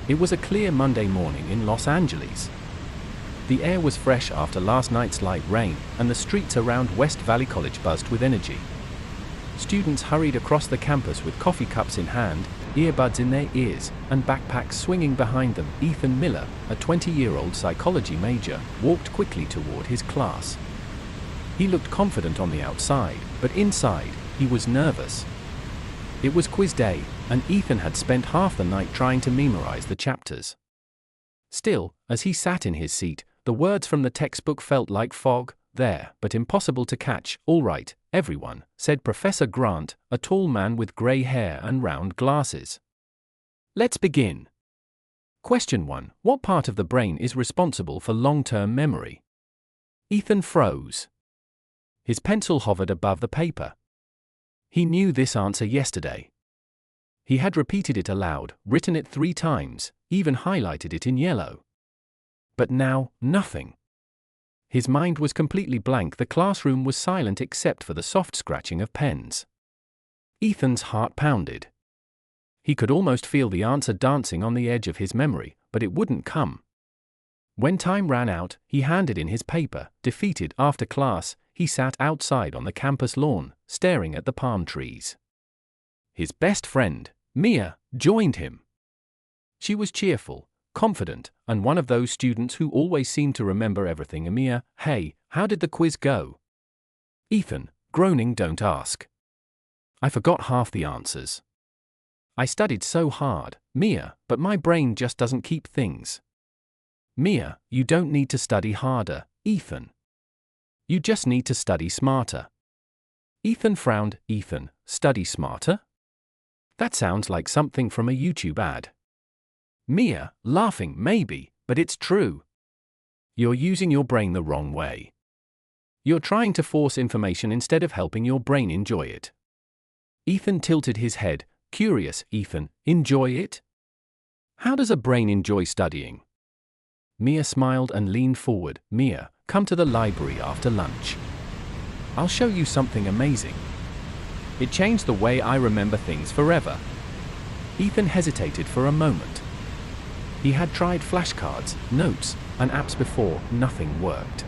It was a clear Monday morning in Los Angeles. The air was fresh after last night's light rain, and the streets around West Valley College buzzed with energy. Students hurried across the campus with coffee cups in hand, earbuds in their ears, and backpacks swinging behind them. Ethan Miller, a 20-year-old psychology major, walked quickly toward his class. He looked confident on the outside, but inside, he was nervous. It was quiz day, and Ethan had spent half the night trying to memorize the chapters. Still, as he sat in his seat, the words from the textbook felt like fog, there, but impossible to catch. "All right, everyone," said Professor Grant, a tall man with gray hair and round glasses. "Let's begin. Question 1. What part of the brain is responsible for long-term memory?" Ethan froze. His pencil hovered above the paper. He knew this answer yesterday. He had repeated it aloud, written it 3 times, even highlighted it in yellow. But now, nothing. His mind was completely blank. The classroom was silent except for the soft scratching of pens. Ethan's heart pounded. He could almost feel the answer dancing on the edge of his memory, but it wouldn't come. When time ran out, he handed in his paper. Defeated, after class, he sat outside on the campus lawn, staring at the palm trees. His best friend, Mia, joined him. She was cheerful, confident, and one of those students who always seem to remember everything. "Mia, hey, how did the quiz go?" Ethan, groaning, "Don't ask. I forgot half the answers. I studied so hard, Mia, but my brain just doesn't keep things." "Mia, you don't need to study harder, Ethan. You just need to study smarter." Ethan frowned. "Ethan, study smarter? That sounds like something from a YouTube ad." Mia, laughing, "Maybe, but it's true. You're using your brain the wrong way. You're trying to force information instead of helping your brain enjoy it." Ethan tilted his head, curious. "Ethan, enjoy it? How does a brain enjoy studying?" Mia smiled and leaned forward. "Mia, come to the library after lunch. I'll show you something amazing. It changed the way I remember things forever." Ethan hesitated for a moment. He had tried flashcards, notes, and apps before. Nothing worked.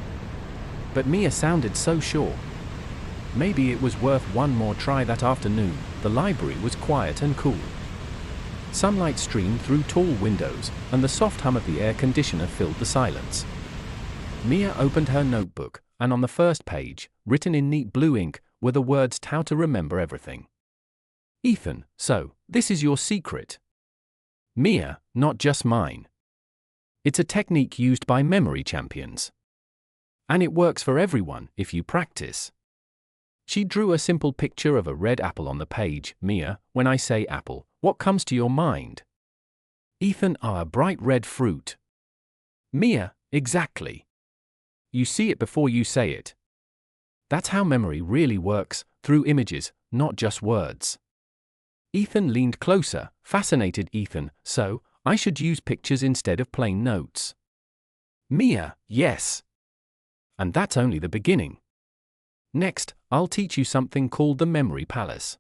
But Mia sounded so sure. Maybe it was worth one more try. That afternoon, the library was quiet and cool. Sunlight streamed through tall windows, and the soft hum of the air conditioner filled the silence. Mia opened her notebook, and on the first page, written in neat blue ink, were the words "How to remember everything." "Ethan, so, this is your secret?" "Mia, not just mine. It's a technique used by memory champions. And it works for everyone, if you practice." She drew a simple picture of a red apple on the page. "Mia, when I say apple, what comes to your mind?" Ethan, "A bright red fruit." "Mia, exactly. You see it before you say it. That's how memory really works, through images, not just words." Ethan leaned closer, fascinated. "Ethan, so, I should use pictures instead of plain notes?" "Mia, yes. And that's only the beginning. Next, I'll teach you something called the memory palace.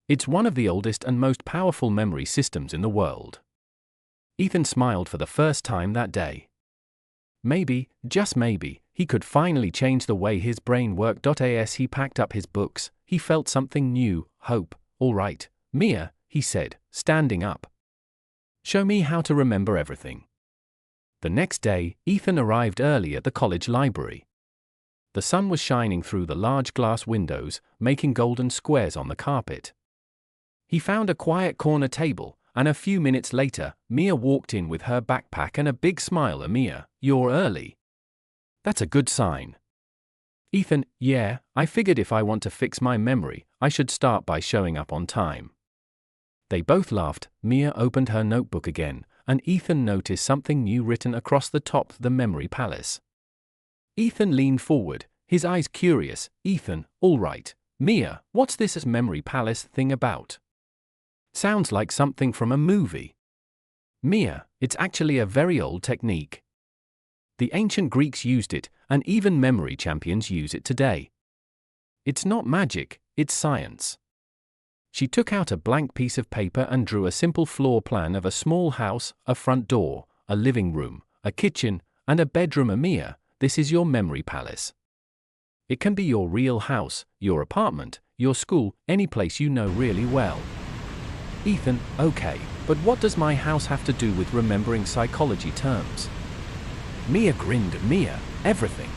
It's one of the oldest and most powerful memory systems in the world." Ethan smiled for the first time that day. Maybe, just maybe, he could finally change the way his brain worked. As he packed up his books, he felt something new, hope. "All right, Mia," he said, standing up. "Show me how to remember everything." The next day, Ethan arrived early at the college library. The sun was shining through the large glass windows, making golden squares on the carpet. He found a quiet corner table, and a few minutes later, Mia walked in with her backpack and a big smile. "Mia, you're early. That's a good sign." Ethan, "Yeah, I figured if I want to fix my memory, I should start by showing up on time." They both laughed. Mia opened her notebook again, and Ethan noticed something new written across the top: "The memory palace." Ethan leaned forward, his eyes curious. "Ethan, all right, Mia, what's this memory palace thing about? Sounds like something from a movie." "Mia, it's actually a very old technique. The ancient Greeks used it, and even memory champions use it today. It's not magic, it's science. She took out a blank piece of paper and drew a simple floor plan of a small house, a front door, a living room, a kitchen, and a bedroom. Mia, this is your memory palace. It can be your real house, your apartment, your school, any place you know really well. Ethan, okay, but what does my house have to do with remembering psychology terms? Mia grinned. Mia, everything.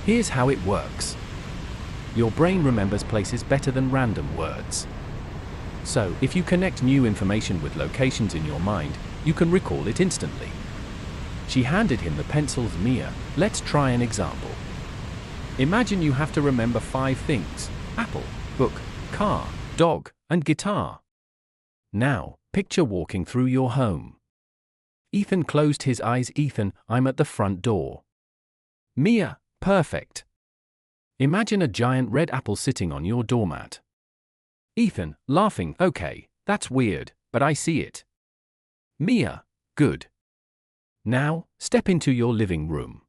Here's how it works. Your brain remembers places better than random words. So, if you connect new information with locations in your mind, you can recall it instantly. She handed him the pencils. Mia, let's try an example. Imagine you have to remember 5 things: apple, book, car, dog, and guitar. Now, picture walking through your home. Ethan closed his eyes. Ethan, I'm at the front door. Mia, perfect. Imagine a giant red apple sitting on your doormat. Ethan, laughing, okay, that's weird, but I see it. Mia, good. Now, step into your living room.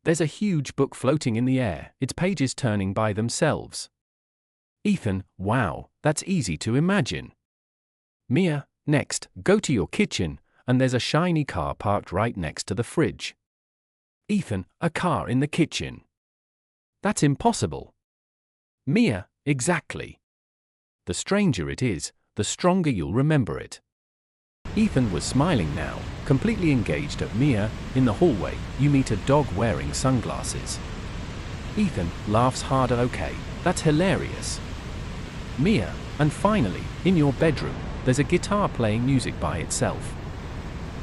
There's a huge book floating in the air, its pages turning by themselves. Ethan, wow, that's easy to imagine. Mia, next, go to your kitchen, and there's a shiny car parked right next to the fridge. Ethan, a car in the kitchen. That's impossible. Mia, exactly. The stranger it is, the stronger you'll remember it. Ethan was smiling now, completely engaged. At Mia, in the hallway, you meet a dog wearing sunglasses. Ethan laughs harder. Okay, that's hilarious. Mia, and finally, in your bedroom, there's a guitar playing music by itself.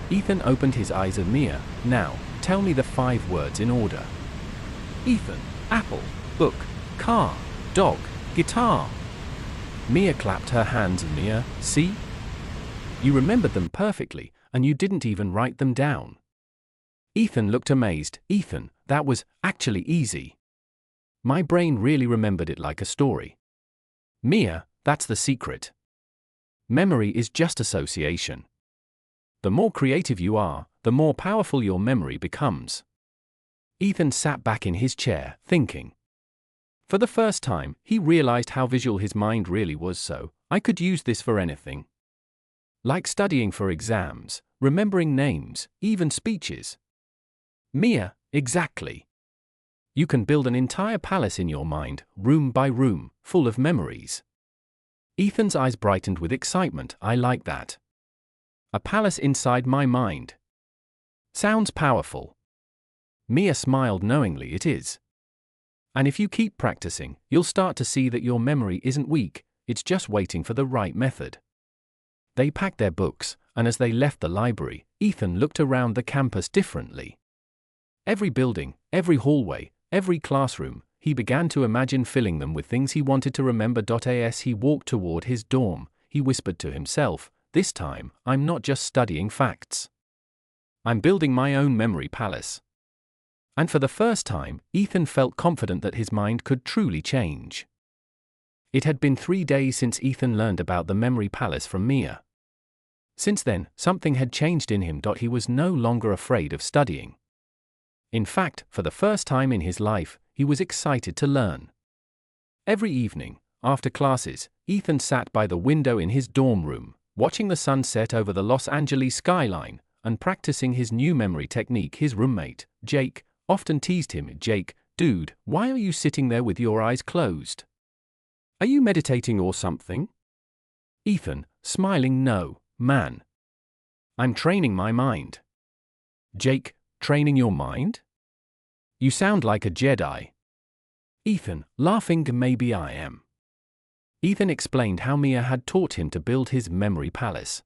Ethan opened his eyes. At Mia, now, tell me the 5 words in order. Ethan, apple, book, car, dog, guitar. Mia clapped her hands. Mia, see? You remembered them perfectly, and you didn't even write them down. Ethan looked amazed. Ethan, that was actually easy. My brain really remembered it like a story. Mia, that's the secret. Memory is just association. The more creative you are, the more powerful your memory becomes. Ethan sat back in his chair, thinking. For the first time, he realized how visual his mind really was. So, I could use this for anything. Like studying for exams, remembering names, even speeches. Mia, exactly. You can build an entire palace in your mind, room by room, full of memories. Ethan's eyes brightened with excitement. I like that. A palace inside my mind. Sounds powerful. Mia smiled knowingly. It is. And if you keep practicing, you'll start to see that your memory isn't weak, it's just waiting for the right method. They packed their books, and as they left the library, Ethan looked around the campus differently. Every building, every hallway, every classroom, he began to imagine filling them with things he wanted to remember. As he walked toward his dorm, he whispered to himself, this time, I'm not just studying facts. I'm building my own memory palace. And for the first time, Ethan felt confident that his mind could truly change. It had been 3 days since Ethan learned about the memory palace from Mia. Since then, something had changed in him. He was no longer afraid of studying. In fact, for the first time in his life, he was excited to learn. Every evening, after classes, Ethan sat by the window in his dorm room, watching the sunset over the Los Angeles skyline, and practicing his new memory technique. His roommate, Jake, often teased him. Jake, dude, why are you sitting there with your eyes closed? Are you meditating or something? Ethan, smiling, no, man. I'm training my mind. Jake, training your mind? You sound like a Jedi. Ethan, laughing, maybe I am. Ethan explained how Mia had taught him to build his memory palace.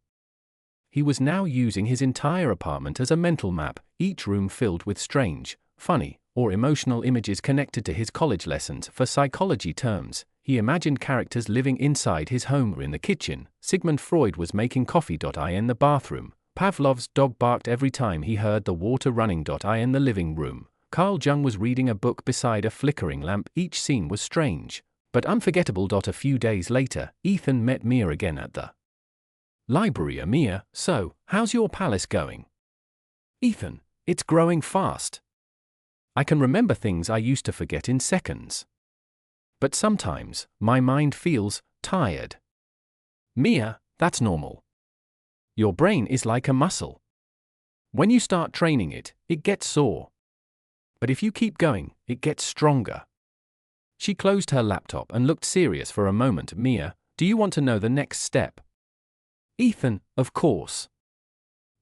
He was now using his entire apartment as a mental map, each room filled with strange, funny, or emotional images connected to his college lessons. For psychology terms, he imagined characters living inside his home. In the kitchen, Sigmund Freud was making coffee. In the bathroom, Pavlov's dog barked every time he heard the water running. In the living room, Carl Jung was reading a book beside a flickering lamp. Each scene was strange, but unforgettable. A few days later, Ethan met Mia again at the library. Mia, so, how's your palace going? Ethan, it's growing fast. I can remember things I used to forget in seconds. But sometimes, my mind feels tired. Mia, that's normal. Your brain is like a muscle. When you start training it, it gets sore. But if you keep going, it gets stronger. She closed her laptop and looked serious for a moment. Mia, do you want to know the next step? Ethan, of course.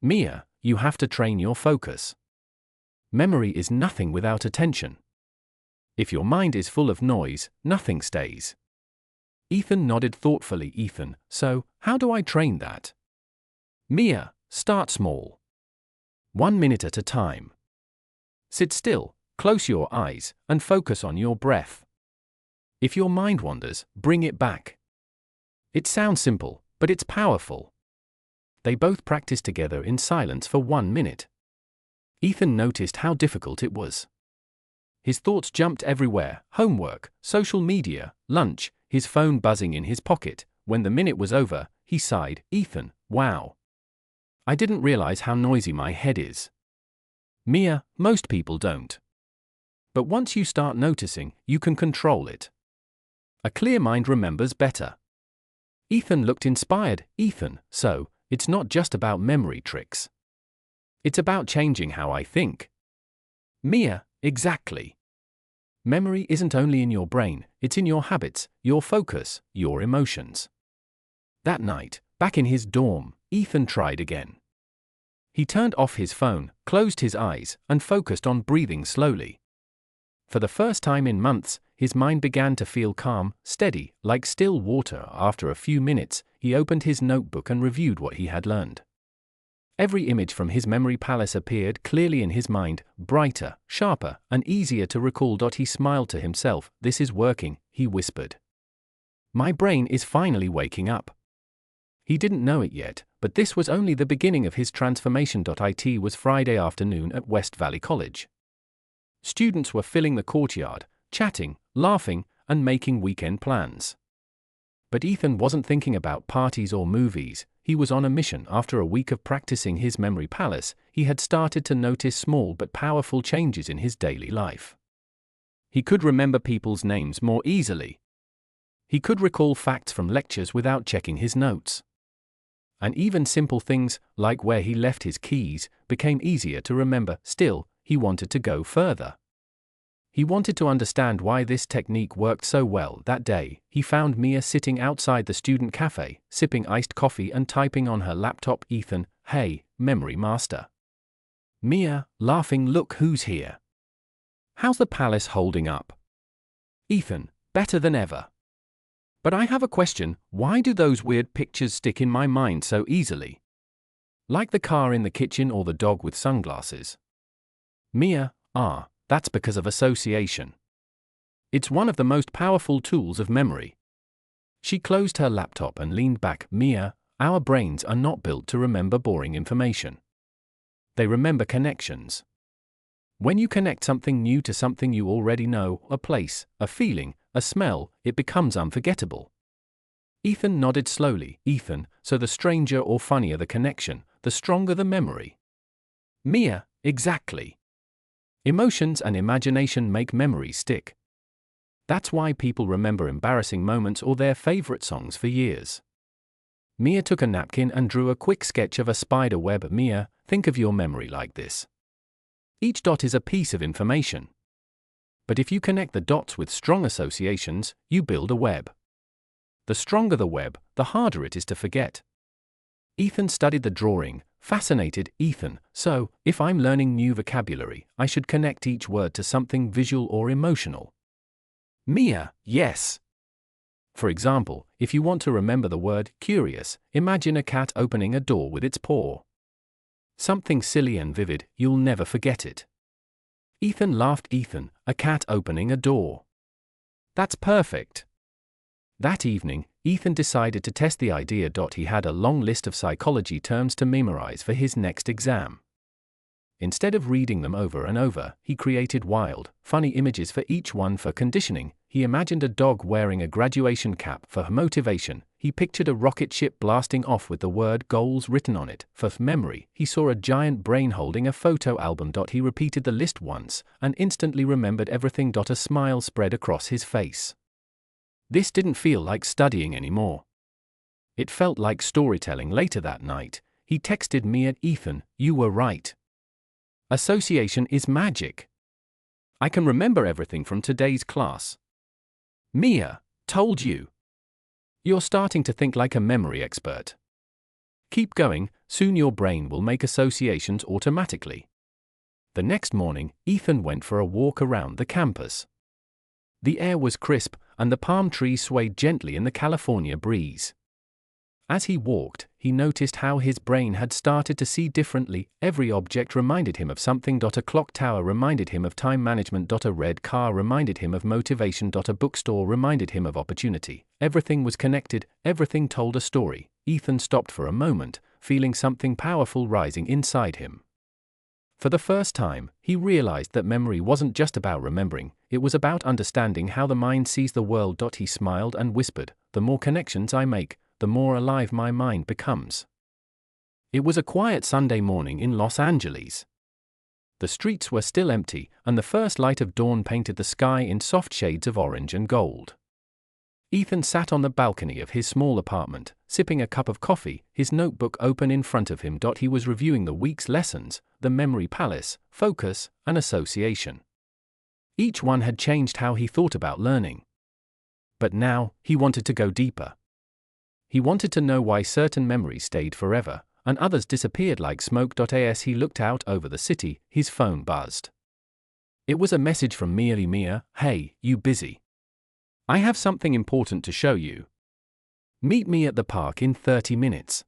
Mia, you have to train your focus. Memory is nothing without attention. If your mind is full of noise, nothing stays. Ethan nodded thoughtfully. Ethan, so, how do I train that? Mia, start small. 1 minute at a time. Sit still, close your eyes, and focus on your breath. If your mind wanders, bring it back. It sounds simple, but it's powerful. They both practiced together in silence for 1 minute. Ethan noticed how difficult it was. His thoughts jumped everywhere: homework, social media, lunch, his phone buzzing in his pocket. When the minute was over, he sighed. Ethan, wow. I didn't realize how noisy my head is. Mia, most people don't. But once you start noticing, you can control it. A clear mind remembers better. Ethan looked inspired. Ethan, so, it's not just about memory tricks. It's about changing how I think. Mia, exactly. Memory isn't only in your brain, it's in your habits, your focus, your emotions. That night, back in his dorm, Ethan tried again. He turned off his phone, closed his eyes, and focused on breathing slowly. For the first time in months, his mind began to feel calm, steady, like still water. After a few minutes, he opened his notebook and reviewed what he had learned. Every image from his memory palace appeared clearly in his mind, brighter, sharper, and easier to recall. He smiled to himself. This is working, he whispered. My brain is finally waking up. He didn't know it yet, but this was only the beginning of his transformation. It was Friday afternoon at West Valley College. Students were filling the courtyard, chatting, laughing, and making weekend plans. But Ethan wasn't thinking about parties or movies. He was on a mission. After a week of practicing his memory palace, he had started to notice small but powerful changes in his daily life. He could remember people's names more easily. He could recall facts from lectures without checking his notes. And even simple things, like where he left his keys, became easier to remember. Still, he wanted to go further. He wanted to understand why this technique worked so well. That day, he found Mia sitting outside the student cafe, sipping iced coffee and typing on her laptop. Ethan, hey, memory master. Mia, laughing, look who's here. How's the palace holding up? Ethan, better than ever. But I have a question, why do those weird pictures stick in my mind so easily? Like the car in the kitchen or the dog with sunglasses. Mia, that's because of association. It's one of the most powerful tools of memory. She closed her laptop and leaned back. Mia, our brains are not built to remember boring information. They remember connections. When you connect something new to something you already know, a place, a feeling, a smell, it becomes unforgettable. Ethan nodded slowly. Ethan, so the stranger or funnier the connection, the stronger the memory. Mia, exactly. Emotions and imagination make memories stick. That's why people remember embarrassing moments or their favorite songs for years. Mia took a napkin and drew a quick sketch of a spider web. Mia, think of your memory like this. Each dot is a piece of information. But if you connect the dots with strong associations, you build a web. The stronger the web, the harder it is to forget. Ethan studied the drawing, fascinated. Ethan, so, if I'm learning new vocabulary, I should connect each word to something visual or emotional. Mia, yes. For example, if you want to remember the word curious, imagine a cat opening a door with its paw. Something silly and vivid, you'll never forget it. Ethan laughed. Ethan, a cat opening a door. That's perfect. That evening, Ethan decided to test the idea. He had a long list of psychology terms to memorize for his next exam. Instead of reading them over and over, he created wild, funny images for each one. For conditioning, he imagined a dog wearing a graduation cap. For motivation, he pictured a rocket ship blasting off with the word goals written on it. For memory, he saw a giant brain holding a photo album. He repeated the list once, and instantly remembered everything. A smile spread across his face. This didn't feel like studying anymore. It felt like storytelling. Later that night, he texted Mia, "Ethan, you were right. Association is magic. I can remember everything from today's class." Mia, "Told you. You're starting to think like a memory expert. Keep going, soon your brain will make associations automatically." The next morning, Ethan went for a walk around the campus. The air was crisp, and the palm trees swayed gently in the California breeze. As he walked, he noticed how his brain had started to see differently. Every object reminded him of something. A clock tower reminded him of time management. A red car reminded him of motivation. A bookstore reminded him of opportunity. Everything was connected, everything told a story. Ethan stopped for a moment, feeling something powerful rising inside him. For the first time, he realized that memory wasn't just about remembering, it was about understanding how the mind sees the world. He smiled and whispered, "The more connections I make, the more alive my mind becomes." It was a quiet Sunday morning in Los Angeles. The streets were still empty, and the first light of dawn painted the sky in soft shades of orange and gold. Ethan sat on the balcony of his small apartment, sipping a cup of coffee, his notebook open in front of him. He was reviewing the week's lessons, the memory palace, focus, and association. Each one had changed how he thought about learning. But now, he wanted to go deeper. He wanted to know why certain memories stayed forever, and others disappeared like smoke. As he looked out over the city, his phone buzzed. It was a message from Mia. "Mia, hey, you busy? I have something important to show you. Meet me at the park in 30 minutes.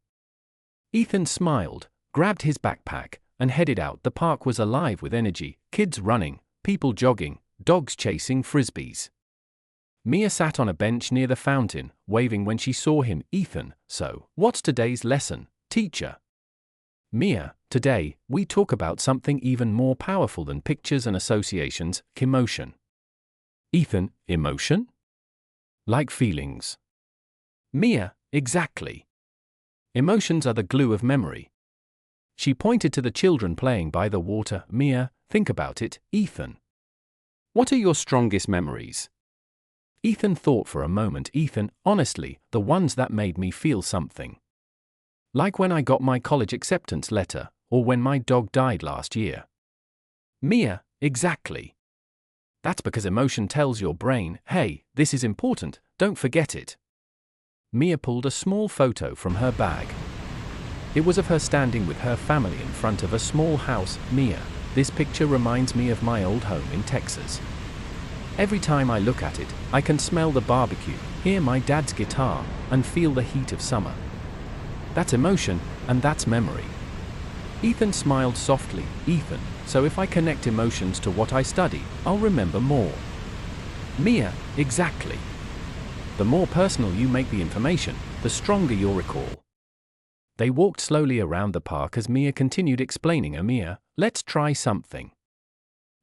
Ethan smiled, grabbed his backpack, and headed out. The park was alive with energy, kids running, people jogging, dogs chasing frisbees. Mia sat on a bench near the fountain, waving when she saw him. "Ethan, so, what's today's lesson, teacher?" "Mia, today, we talk about something even more powerful than pictures and associations, emotion." "Ethan, emotion? Like feelings?" "Mia, exactly. Emotions are the glue of memory." She pointed to the children playing by the water. "Mia, think about it, Ethan. What are your strongest memories?" Ethan thought for a moment. "Ethan, honestly, the ones that made me feel something. Like when I got my college acceptance letter, or when my dog died last year." "Mia, exactly. That's because emotion tells your brain, hey, this is important, don't forget it." Mia pulled a small photo from her bag. It was of her standing with her family in front of a small house. "Mia, this picture reminds me of my old home in Texas. Every time I look at it, I can smell the barbecue, hear my dad's guitar, and feel the heat of summer. That's emotion, and that's memory." Ethan smiled softly. "Ethan, so if I connect emotions to what I study, I'll remember more." "Mia, exactly. The more personal you make the information, the stronger you'll recall." They walked slowly around the park as Mia continued explaining. "Mia, let's try something.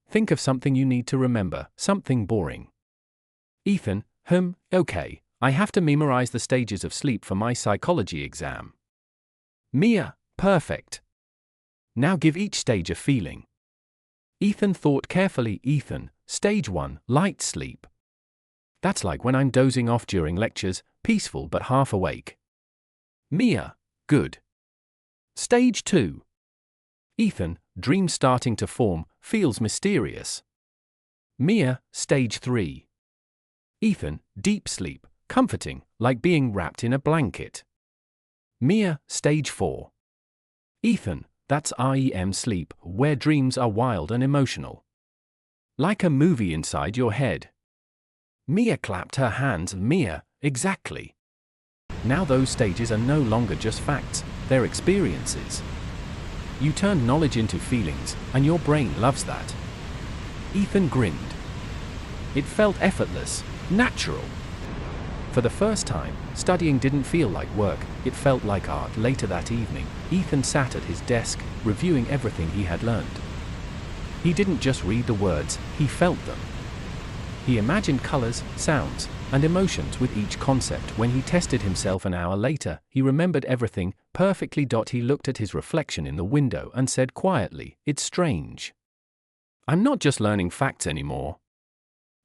Think of something you need to remember, something boring." "Ethan, okay, I have to memorize the stages of sleep for my psychology exam." "Mia, perfect. Now give each stage a feeling." Ethan thought carefully. "Ethan, stage 1, light sleep. That's like when I'm dozing off during lectures, peaceful but half awake." "Mia, good. Stage 2. Ethan, dreams starting to form, feels mysterious." "Mia, stage 3. Ethan, deep sleep, comforting, like being wrapped in a blanket." "Mia, stage 4. Ethan, that's REM sleep, where dreams are wild and emotional. Like a movie inside your head." Mia clapped her hands. "Mia, exactly. Now those stages are no longer just facts, they're experiences. You turned knowledge into feelings, and your brain loves that." Ethan grinned. It felt effortless, natural. For the first time, studying didn't feel like work, it felt like art. Later that evening, Ethan sat at his desk, reviewing everything he had learned. He didn't just read the words, he felt them. He imagined colors, sounds, and emotions with each concept. When he tested himself an hour later, he remembered everything perfectly. He looked at his reflection in the window and said quietly, "It's strange. I'm not just learning facts anymore.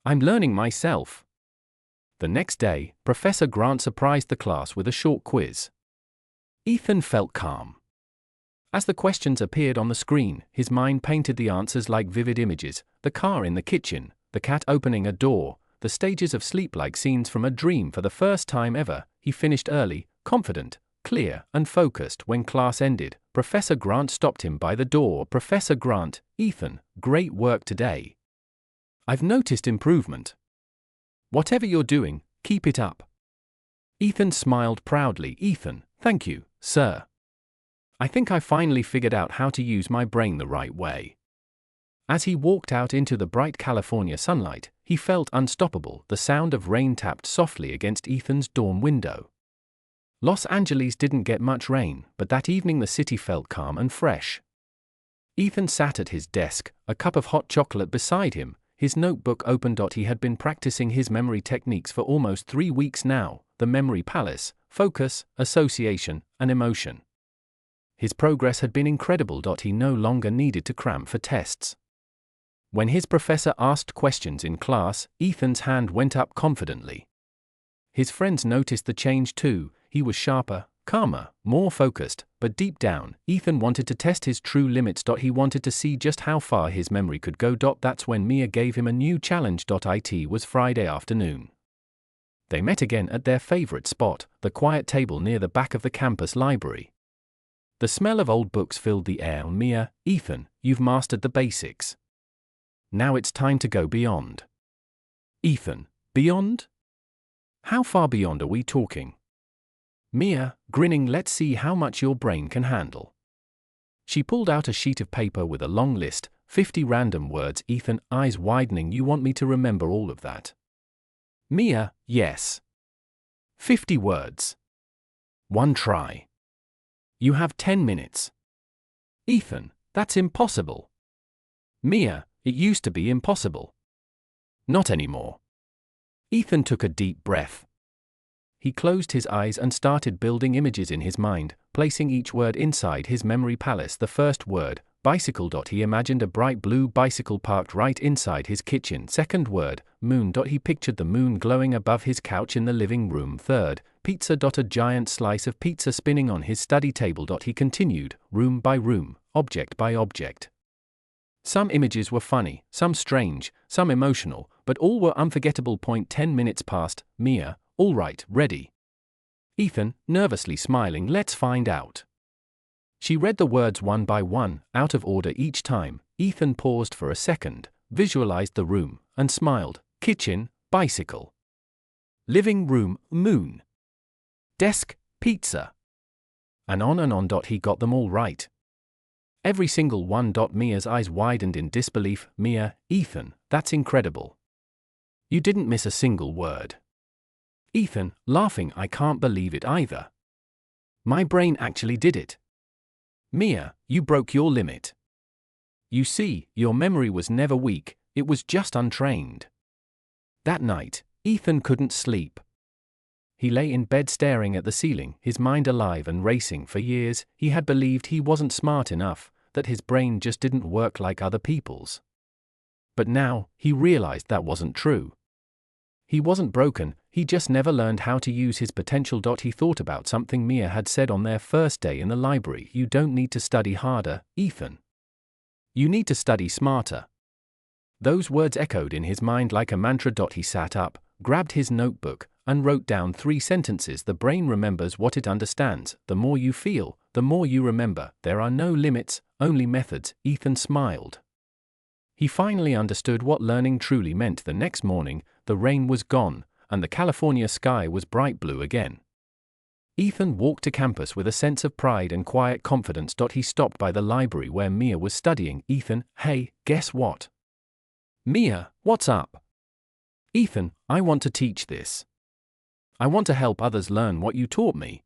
I'm learning myself." The next day, Professor Grant surprised the class with a short quiz. Ethan felt calm. As the questions appeared on the screen, his mind painted the answers like vivid images: the car in the kitchen, the cat opening a door, the stages of sleep like scenes from a dream. For the first time ever, he finished early, confident, clear, and focused. When class ended, Professor Grant stopped him by the door. "Professor Grant, Ethan, great work today. I've noticed improvement. Whatever you're doing, keep it up." Ethan smiled proudly. "Ethan, thank you, sir. I think I finally figured out how to use my brain the right way." As he walked out into the bright California sunlight, he felt unstoppable. The sound of rain tapped softly against Ethan's dorm window. Los Angeles didn't get much rain, but that evening the city felt calm and fresh. Ethan sat at his desk, a cup of hot chocolate beside him, his notebook open. He had been practicing his memory techniques for almost 3 weeks now: the memory palace, focus, association, and emotion. His progress had been incredible. He no longer needed to cram for tests. When his professor asked questions in class, Ethan's hand went up confidently. His friends noticed the change too. He was sharper, calmer, more focused, but deep down, Ethan wanted to test his true limits. He wanted to see just how far his memory could go. That's when Mia gave him a new challenge. It was Friday afternoon. They met again at their favorite spot, the quiet table near the back of the campus library. The smell of old books filled the air. "Mia, Ethan, you've mastered the basics. Now it's time to go beyond." "Ethan, beyond? How far beyond are we talking?" Mia, grinning, "Let's see how much your brain can handle." She pulled out a sheet of paper with a long list, 50 random words. Ethan, eyes widening, "You want me to remember all of that?" Mia, "Yes. 50 words. One try. You have 10 minutes. Ethan, that's impossible. Mia, it used to be impossible. Not anymore. Ethan took a deep breath. He closed his eyes and started building images in his mind, placing each word inside his memory palace. The first word, bicycle. He imagined a bright blue bicycle parked right inside his kitchen. Second word, moon. He pictured the moon glowing above his couch in the living room. Third, pizza. A giant slice of pizza spinning on his study table. He continued, room by room, object by object. Some images were funny, some strange, some emotional, but all were unforgettable. 10 minutes passed. Mia, all right, ready. Ethan, nervously smiling, let's find out. She read the words one by one, out of order each time. Ethan paused for a second, visualized the room, and smiled. Kitchen, bicycle. Living room, moon. Desk, pizza. And on. He got them all right. Every single one. Mia's eyes widened in disbelief. Mia, Ethan, that's incredible. You didn't miss a single word. Ethan, laughing, I can't believe it either. My brain actually did it. Mia, you broke your limit. You see, your memory was never weak, it was just untrained. That night, Ethan couldn't sleep. He lay in bed staring at the ceiling, his mind alive and racing. For years, he had believed he wasn't smart enough, that his brain just didn't work like other people's. But now, he realized that wasn't true. He wasn't broken, he just never learned how to use his potential. He thought about something Mia had said on their first day in the library. You don't need to study harder, Ethan. You need to study smarter. Those words echoed in his mind like a mantra. He sat up, grabbed his notebook, and wrote down 3 sentences. The brain remembers what it understands. The more you feel, the more you remember. There are no limits, only methods. Ethan smiled. He finally understood what learning truly meant. The next morning, the rain was gone, and the California sky was bright blue again. Ethan walked to campus with a sense of pride and quiet confidence. He stopped by the library where Mia was studying. Ethan, hey, guess what? Mia, what's up? Ethan, I want to teach this. I want to help others learn what you taught me.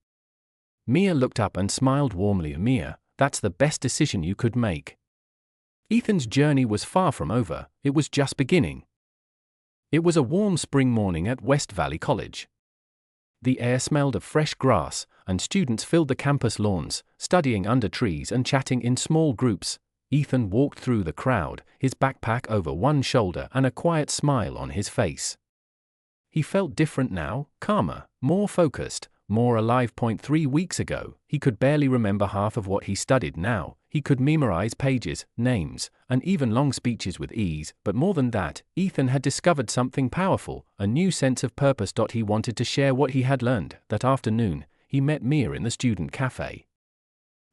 Mia looked up and smiled warmly. Mia, that's the best decision you could make. Ethan's journey was far from over, it was just beginning. It was a warm spring morning at West Valley College. The air smelled of fresh grass, and students filled the campus lawns, studying under trees and chatting in small groups. Ethan walked through the crowd, his backpack over one shoulder and a quiet smile on his face. he felt different now, calmer, more focused, more alive. 3 weeks ago, he could barely remember half of what he studied. Now, he could memorize pages, names, and even long speeches with ease. But more than that, Ethan had discovered something powerful, a new sense of purpose. He wanted to share what he had learned. That afternoon, he met Mia in the student cafe.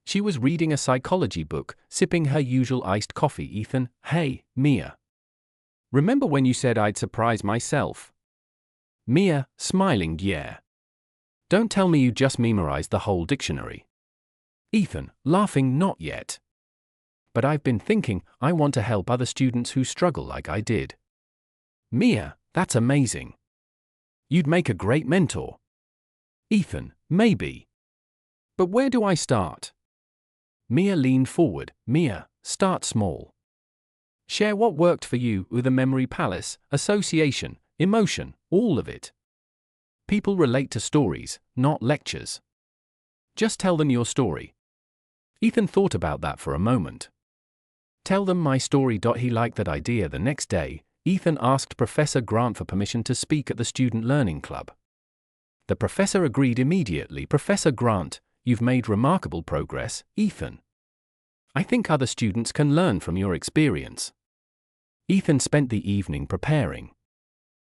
She was reading a psychology book, sipping her usual iced coffee. Ethan, hey, Mia. Remember when you said I'd surprise myself? Mia, smiling, yeah. Don't tell me you just memorized the whole dictionary. Ethan, laughing, not yet. But I've been thinking, I want to help other students who struggle like I did. Mia, that's amazing. You'd make a great mentor. Ethan, maybe. But where do I start? Mia leaned forward. Mia, start small. Share what worked for you with the memory palace, association, emotion, all of it. People relate to stories, not lectures. Just tell them your story. Ethan thought about that for a moment. Tell them my story. He liked that idea. The next day, Ethan asked Professor Grant for permission to speak at the Student Learning Club. The professor agreed immediately. Professor Grant, you've made remarkable progress, Ethan. I think other students can learn from your experience. Ethan spent the evening preparing.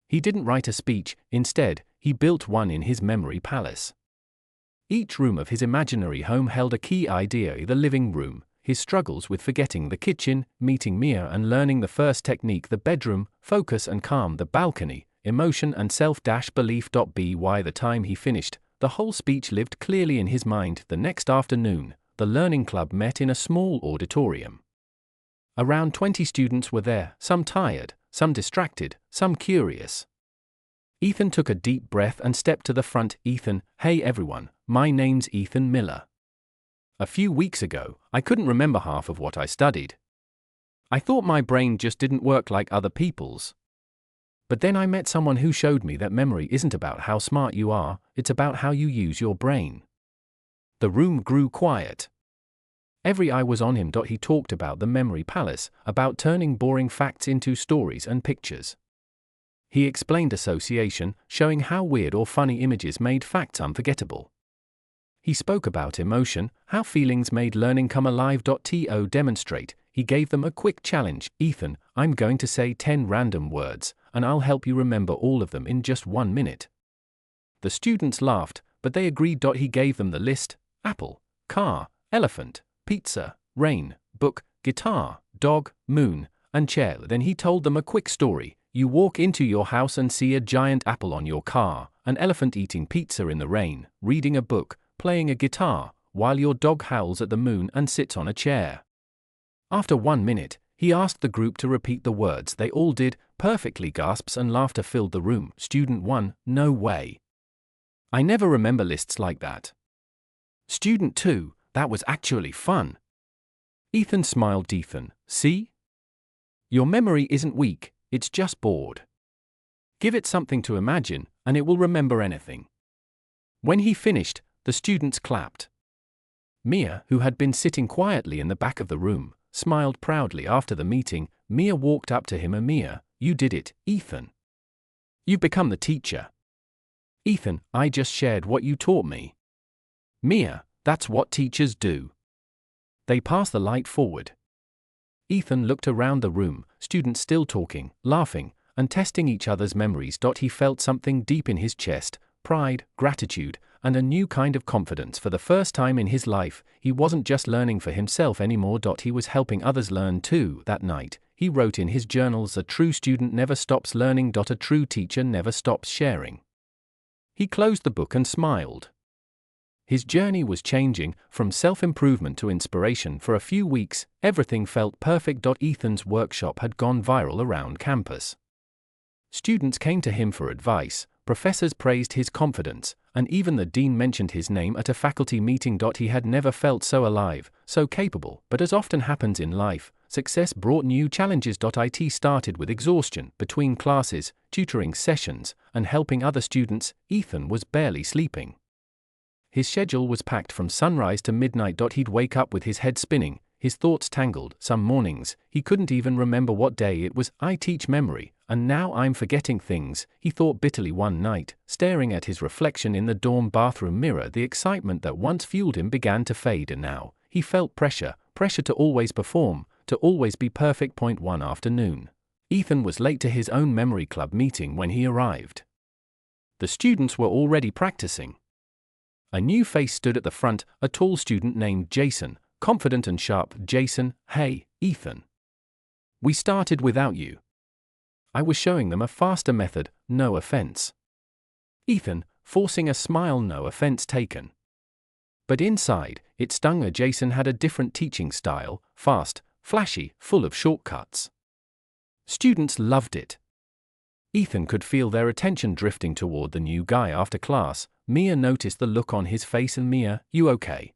He didn't write a speech, instead, he built one in his memory palace. Each room of his imaginary home held a key idea: the living room, his struggles with forgetting; the kitchen, meeting Mia and learning the first technique; the bedroom, focus and calm; the balcony, emotion and self-belief. By the time he finished, the whole speech lived clearly in his mind. The next afternoon, the learning club met in a small auditorium. Around 20 students were there, some tired, some distracted, some curious. Ethan took a deep breath and stepped to the front. Ethan, hey everyone, my name's Ethan Miller. A few weeks ago, I couldn't remember half of what I studied. I thought my brain just didn't work like other people's. But then I met someone who showed me that memory isn't about how smart you are, it's about how you use your brain. The room grew quiet. Every eye was on him. He talked about the memory palace, about turning boring facts into stories and pictures. He explained association, showing how weird or funny images made facts unforgettable. He spoke about emotion, how feelings made learning come alive. To demonstrate, he gave them a quick challenge. Ethan, I'm going to say 10 random words, and I'll help you remember all of them in just 1 minute. The students laughed, but they agreed. He gave them the list: apple, car, elephant, pizza, rain, book, guitar, dog, moon, and chair. Then he told them a quick story. You walk into your house and see a giant apple on your car, an elephant eating pizza in the rain, reading a book, playing a guitar, while your dog howls at the moon and sits on a chair. After 1 minute, he asked the group to repeat the words. They all did, perfectly. Gasps and laughter filled the room. Student 1, no way. I never remember lists like that. Student 2, that was actually fun. Ethan smiled. Ethan, see? Your memory isn't weak, it's just bored. Give it something to imagine, and it will remember anything. When he finished, the students clapped. Mia, who had been sitting quietly in the back of the room, smiled proudly. After the meeting, Mia walked up to him. Mia, you did it, Ethan. You've become the teacher. Ethan, I just shared what you taught me. Mia, that's what teachers do. They pass the light forward. Ethan looked around the room, students still talking, laughing, and testing each other's memories. He felt something deep in his chest, pride, gratitude, and a new kind of confidence. For the first time in his life, he wasn't just learning for himself anymore. He was helping others learn too. That night, he wrote in his journals, a true student never stops learning. A true teacher never stops sharing. He closed the book and smiled. His journey was changing, from self-improvement to inspiration. For a few weeks, everything felt perfect. Ethan's workshop had gone viral around campus. Students came to him for advice, professors praised his confidence, and even the dean mentioned his name at a faculty meeting. He had never felt so alive, so capable. But as often happens in life, success brought new challenges. It started with exhaustion. Between classes, tutoring sessions, and helping other students, Ethan was barely sleeping. His schedule was packed from sunrise to midnight. He'd wake up with his head spinning, his thoughts tangled. Some mornings, he couldn't even remember what day it was. I teach memory, and now I'm forgetting things, he thought bitterly one night, staring at his reflection in the dorm bathroom mirror. The excitement that once fueled him began to fade, and now he felt pressure to always perform, to always be perfect. One afternoon, Ethan was late to his own memory club meeting when he arrived. The students were already practicing. A new face stood at the front, a tall student named Jason, confident and sharp. Jason, hey, Ethan. We started without you. I was showing them a faster method, no offense. Ethan, forcing a smile. No offense taken. But inside, it stung. Jason had a different teaching style, fast, flashy, full of shortcuts. Students loved it. Ethan could feel their attention drifting toward the new guy after class. Mia noticed the look on his face and Mia, you okay?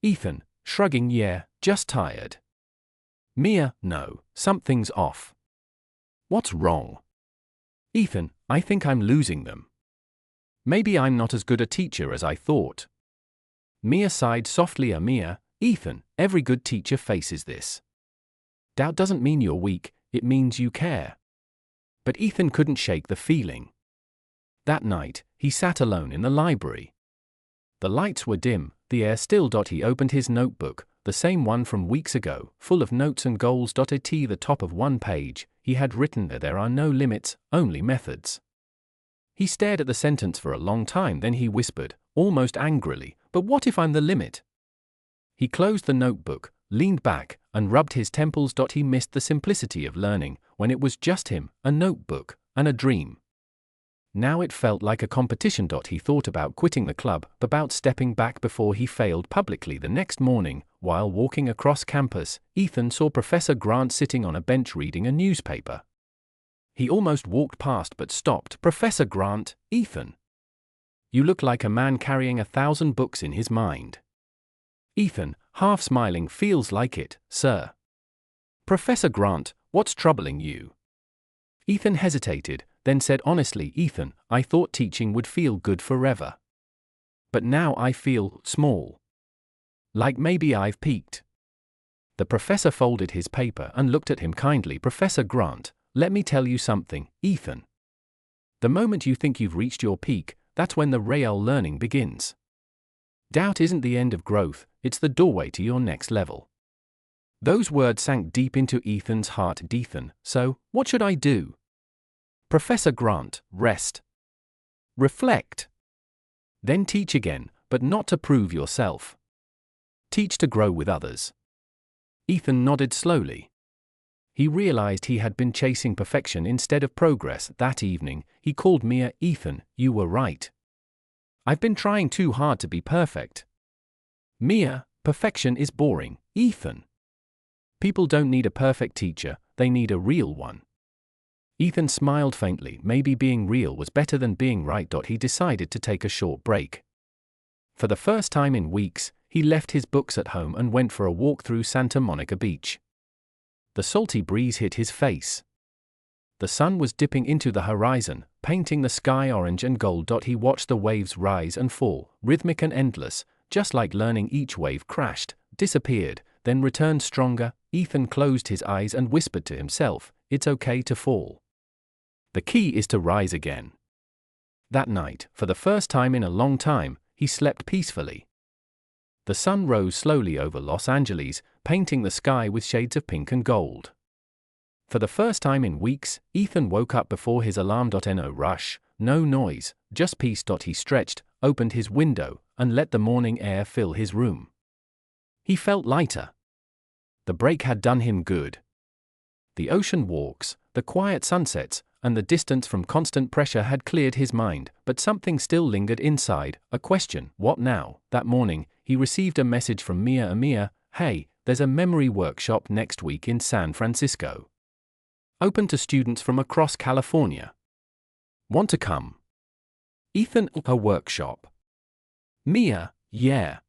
Ethan, shrugging, yeah, just tired. Mia, no, something's off. What's wrong? Ethan, I think I'm losing them. Maybe I'm not as good a teacher as I thought. Mia sighed softly. Mia, Ethan, every good teacher faces this. Doubt doesn't mean you're weak, it means you care. But Ethan couldn't shake the feeling. That night, he sat alone in the library. The lights were dim, the air still. He opened his notebook, the same one from weeks ago, full of notes and goals. At the top of one page, he had written that there are no limits, only methods. He stared at the sentence for a long time, then he whispered, almost angrily, but what if I'm the limit? He closed the notebook, leaned back, and rubbed his temples. He missed the simplicity of learning, when it was just him, a notebook, and a dream. Now it felt like a competition. He thought about quitting the club, about stepping back before he failed publicly. The next morning, while walking across campus, Ethan saw Professor Grant sitting on a bench reading a newspaper. He almost walked past but stopped. Professor Grant, Ethan. You look like a man carrying 1,000 books in his mind. Ethan, half smiling, feels like it, sir. Professor Grant, what's troubling you? Ethan hesitated, then said honestly, Ethan, I thought teaching would feel good forever. But now I feel small. Like maybe I've peaked. The professor folded his paper and looked at him kindly. Professor Grant, let me tell you something, Ethan. The moment you think you've reached your peak, that's when the real learning begins. Doubt isn't the end of growth, it's the doorway to your next level. Those words sank deep into Ethan's heart. Ethan, so, what should I do? Professor Grant, rest. Reflect. Then teach again, but not to prove yourself. Teach to grow with others. Ethan nodded slowly. He realized he had been chasing perfection instead of progress. That evening, he called Mia. Ethan, you were right. I've been trying too hard to be perfect. Mia, perfection is boring, Ethan. People don't need a perfect teacher, they need a real one. Ethan smiled faintly. Maybe being real was better than being right. He decided to take a short break. For the first time in weeks, he left his books at home and went for a walk through Santa Monica Beach. The salty breeze hit his face. The sun was dipping into the horizon, painting the sky orange and gold. He watched the waves rise and fall, rhythmic and endless, just like learning. Each wave crashed, disappeared, then returned stronger. Ethan closed his eyes and whispered to himself, it's okay to fall. The key is to rise again. That night, for the first time in a long time, he slept peacefully. The sun rose slowly over Los Angeles, painting the sky with shades of pink and gold. For the first time in weeks, Ethan woke up before his alarm. No rush, no noise, just peace. He stretched, opened his window, and let the morning air fill his room. He felt lighter. The break had done him good. The ocean walks, the quiet sunsets, and the distance from constant pressure had cleared his mind, but something still lingered inside, a question, what now? That morning, he received a message from Mia. Mia, hey, there's a memory workshop next week in San Francisco. Open to students from across California. Want to come? Ethan, a workshop. Mia, yeah.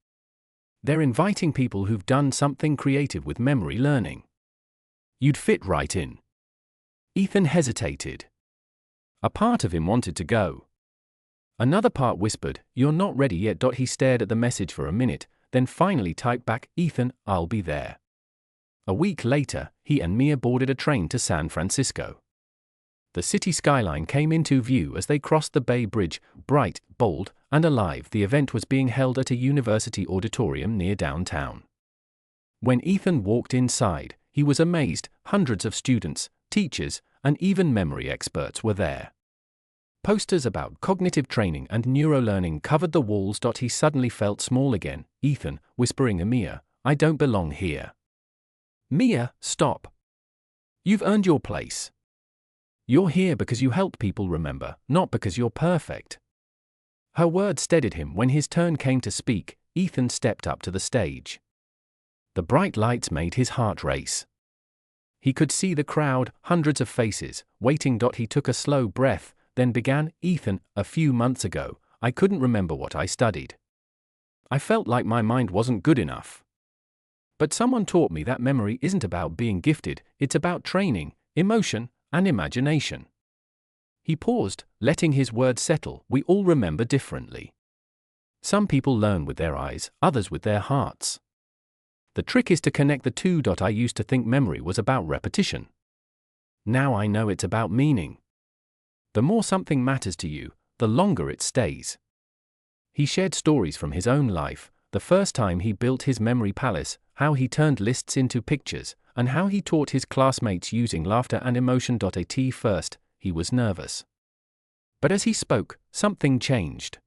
They're inviting people who've done something creative with memory learning. You'd fit right in. Ethan hesitated. A part of him wanted to go. Another part whispered, you're not ready yet. He stared at the message for a minute, then finally typed back, Ethan, I'll be there. A week later, he and Mia boarded a train to San Francisco. The city skyline came into view as they crossed the Bay Bridge, bright, bold, and alive. The event was being held at a university auditorium near downtown. When Ethan walked inside, he was amazed. Hundreds of students, teachers, and even memory experts were there. Posters about cognitive training and neurolearning covered the walls. He suddenly felt small again. Ethan, whispering to Mia, "I don't belong here." "Mia, stop. You've earned your place. You're here because you help people remember, not because you're perfect." Her words steadied him. When his turn came to speak, Ethan stepped up to the stage. The bright lights made his heart race. He could see the crowd, hundreds of faces, waiting. He took a slow breath, then began, "Ethan, a few months ago, I couldn't remember what I studied. I felt like my mind wasn't good enough. But someone taught me that memory isn't about being gifted, it's about training, emotion, and imagination." He paused, letting his words settle. We all remember differently. Some people learn with their eyes, others with their hearts. The trick is to connect the two. I used to think memory was about repetition. Now I know it's about meaning. The more something matters to you, the longer it stays. He shared stories from his own life, the first time he built his memory palace, how he turned lists into pictures, and how he taught his classmates using laughter and emotion. At first, he was nervous. But as he spoke, something changed.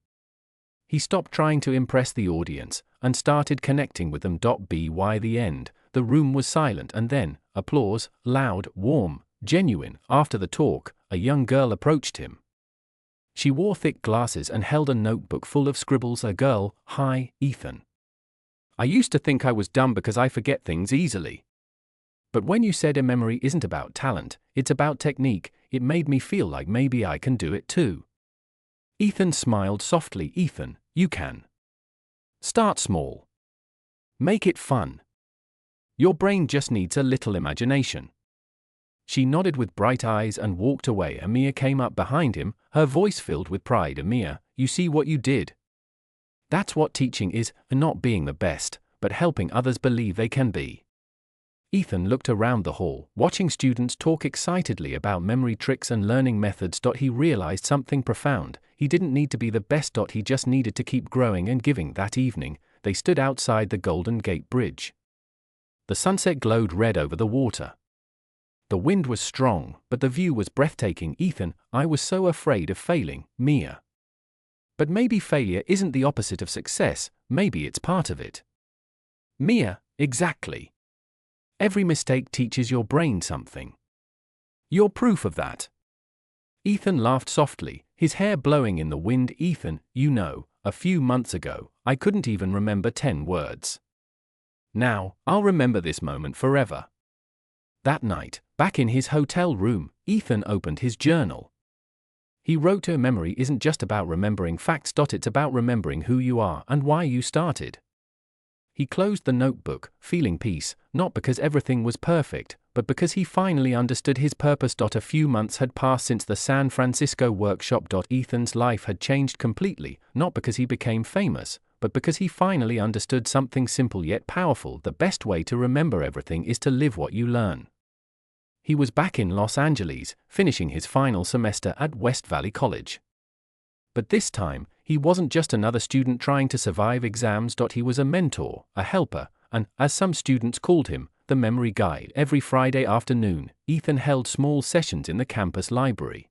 He stopped trying to impress the audience, and started connecting with them. By the end, the room was silent, and then, applause, loud, warm, genuine. After the talk, a young girl approached him. She wore thick glasses and held a notebook full of scribbles. A girl, "Hi, Ethan. I used to think I was dumb because I forget things easily. But when you said a memory isn't about talent, it's about technique, it made me feel like maybe I can do it too." Ethan smiled softly. "Ethan, you can. Start small. Make it fun. Your brain just needs a little imagination." She nodded with bright eyes and walked away. Amia came up behind him, her voice filled with pride. "Amia, you see what you did? That's what teaching is, not being the best, but helping others believe they can be." Ethan looked around the hall, watching students talk excitedly about memory tricks and learning methods. He realized something profound. He didn't need to be the best. He just needed to keep growing and giving. That evening, they stood outside the Golden Gate Bridge. The sunset glowed red over the water. The wind was strong, but the view was breathtaking. "Ethan, I was so afraid of failing, Mia. But maybe failure isn't the opposite of success, maybe it's part of it." "Mia, exactly. Every mistake teaches your brain something. You're proof of that." Ethan laughed softly, his hair blowing in the wind. "Ethan, you know, a few months ago, I couldn't even remember 10 words. Now, I'll remember this moment forever." That night, back in his hotel room, Ethan opened his journal. He wrote, "Her memory isn't just about remembering facts. It's about remembering who you are and why you started." He closed the notebook, feeling peace, not because everything was perfect, but because he finally understood his purpose. A few months had passed since the San Francisco workshop. Ethan's life had changed completely, not because he became famous, but because he finally understood something simple yet powerful. The best way to remember everything is to live what you learn. He was back in Los Angeles, finishing his final semester at West Valley College. But this time, he wasn't just another student trying to survive exams. He was a mentor, a helper, and, as some students called him, the memory guide. Every Friday afternoon, Ethan held small sessions in the campus library.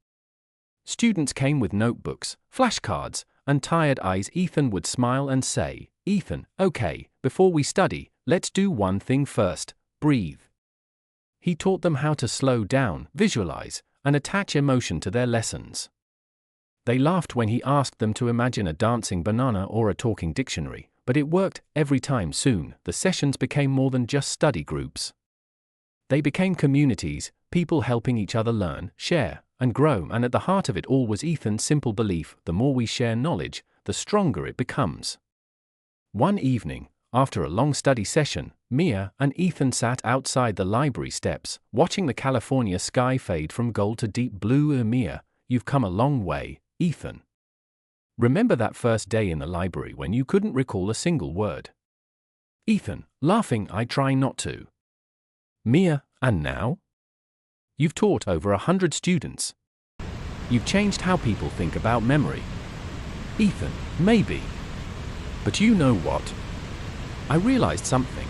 Students came with notebooks, flashcards, and tired eyes. Ethan would smile and say, "Ethan, okay, before we study, let's do one thing first, breathe." He taught them how to slow down, visualize, and attach emotion to their lessons. They laughed when he asked them to imagine a dancing banana or a talking dictionary, but it worked every time. Soon, the sessions became more than just study groups. They became communities, people helping each other learn, share, and grow. And at the heart of it all was Ethan's simple belief: the more we share knowledge, the stronger it becomes. One evening, after a long study session, Mia and Ethan sat outside the library steps, watching the California sky fade from gold to deep blue. "Mia, you've come a long way, Ethan. Remember that first day in the library when you couldn't recall a single word?" Ethan, laughing, "I try not to." "Mia, and now? You've taught over 100 students. You've changed how people think about memory. Ethan, maybe. But you know what? I realized something.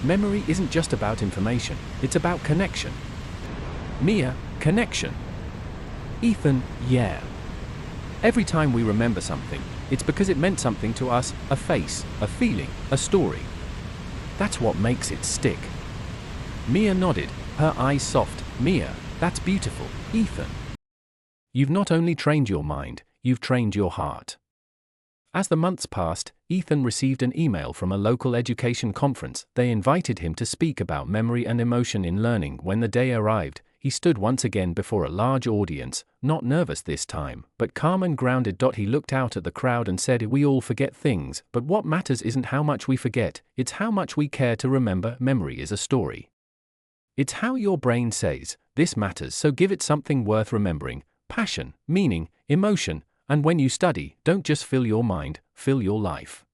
Memory isn't just about information, it's about connection. Mia, connection. Ethan, yeah. Every time we remember something, it's because it meant something to us, a face, a feeling, a story. That's what makes it stick. Mia nodded, her eyes soft. Mia, that's beautiful, Ethan. You've not only trained your mind, you've trained your heart. As the months passed, Ethan received an email from a local education conference. They invited him to speak about memory and emotion in learning. When the day arrived, he stood once again before a large audience, not nervous this time, but calm and grounded. He looked out at the crowd and said, "We all forget things, but what matters isn't how much we forget, it's how much we care to remember. Memory is a story. It's how your brain says, this matters, so give it something worth remembering, passion, meaning, emotion, and when you study, don't just fill your mind, fill your life."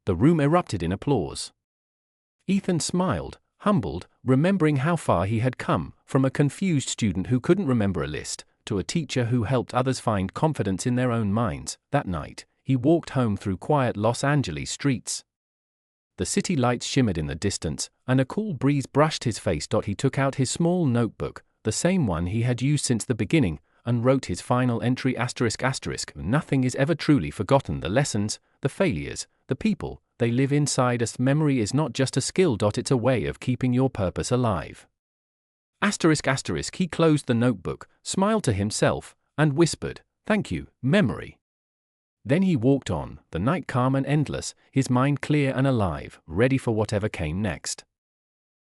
The room erupted in applause. Ethan smiled, humbled, remembering how far he had come, from a confused student who couldn't remember a list, to a teacher who helped others find confidence in their own minds. That night, he walked home through quiet Los Angeles streets. The city lights shimmered in the distance, and a cool breeze brushed his face. He took out his small notebook, the same one he had used since the beginning, and wrote his final entry. ****. Nothing is ever truly forgotten. The lessons, the failures, the people, they live inside us. Memory is not just a skill. It's a way of keeping your purpose alive. ***. He closed the notebook, smiled to himself, and whispered, "Thank you, memory." Then he walked on, the night calm and endless, his mind clear and alive, ready for whatever came next.